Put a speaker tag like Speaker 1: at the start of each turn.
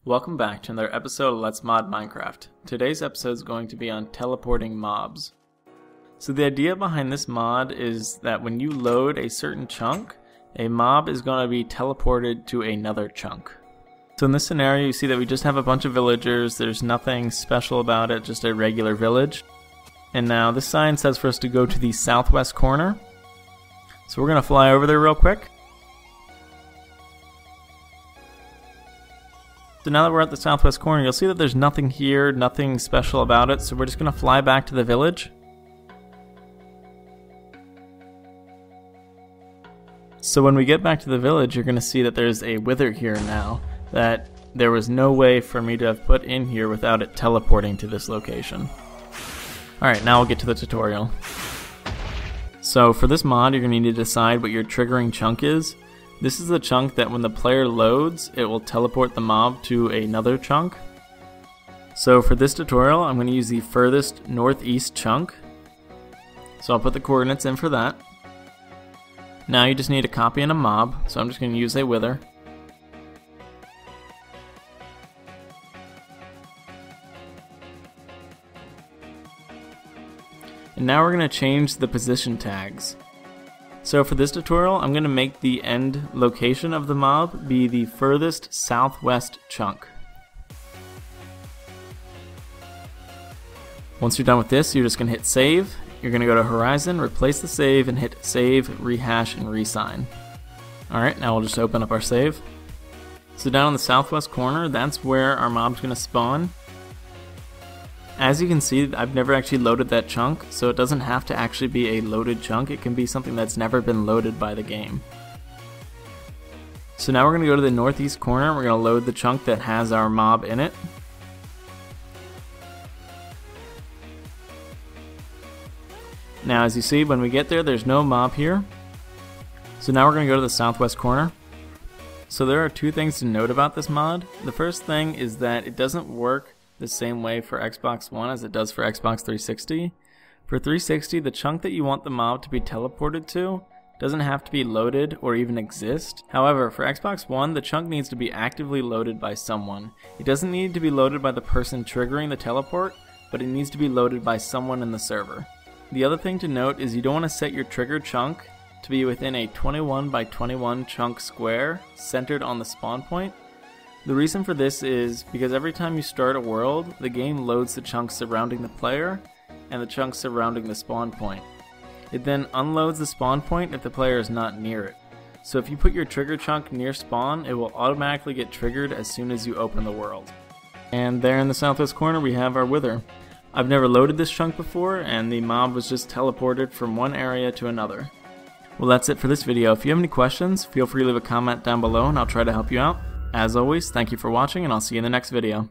Speaker 1: Welcome back to another episode of Let's Mod Minecraft. Today's episode is going to be on teleporting mobs. So the idea behind this mod is that when you load a certain chunk, a mob is going to be teleported to another chunk. So in this scenario you see that we just have a bunch of villagers, there's nothing special about it, just a regular village. And now this sign says for us to go to the southwest corner. So we're going to fly over there real quick. So now that we're at the southwest corner, you'll see that there's nothing here, nothing special about it, so we're just going to fly back to the village. So when we get back to the village, you're going to see that there's a wither here now, that there was no way for me to have put in here without it teleporting to this location. Alright, now we'll get to the tutorial. So for this mod, you're going to need to decide what your triggering chunk is. This is the chunk that when the player loads, it will teleport the mob to another chunk. So for this tutorial, I'm going to use the furthest northeast chunk. So I'll put the coordinates in for that. Now you just need a copy and a mob, so I'm just going to use a wither. And now we're going to change the position tags. So for this tutorial, I'm going to make the end location of the mob be the furthest southwest chunk. Once you're done with this, you're just going to hit save. You're going to go to Horizon, replace the save, and hit save, rehash, and resign. Alright, now we'll just open up our save. So down in the southwest corner, that's where our mob's going to spawn. As you can see, I've never actually loaded that chunk, so it doesn't have to actually be a loaded chunk. It can be something that's never been loaded by the game. So now we're going to go to the northeast corner. We're going to load the chunk that has our mob in it. Now as you see, when we get there, there's no mob here. So now we're going to go to the southwest corner. So there are two things to note about this mod. The first thing is that it doesn't work the same way for Xbox One as it does for Xbox 360. For 360, the chunk that you want the mob to be teleported to doesn't have to be loaded or even exist. However, for Xbox One, the chunk needs to be actively loaded by someone. It doesn't need to be loaded by the person triggering the teleport, but it needs to be loaded by someone in the server. The other thing to note is you don't want to set your trigger chunk to be within a 21 by 21 chunk square centered on the spawn point. The reason for this is because every time you start a world, the game loads the chunks surrounding the player and the chunks surrounding the spawn point. It then unloads the spawn point if the player is not near it. So if you put your trigger chunk near spawn, it will automatically get triggered as soon as you open the world. And there in the southwest corner we have our wither. I've never loaded this chunk before, and the mob was just teleported from one area to another. Well, that's it for this video. If you have any questions, feel free to leave a comment down below and I'll try to help you out. As always, thank you for watching, and I'll see you in the next video.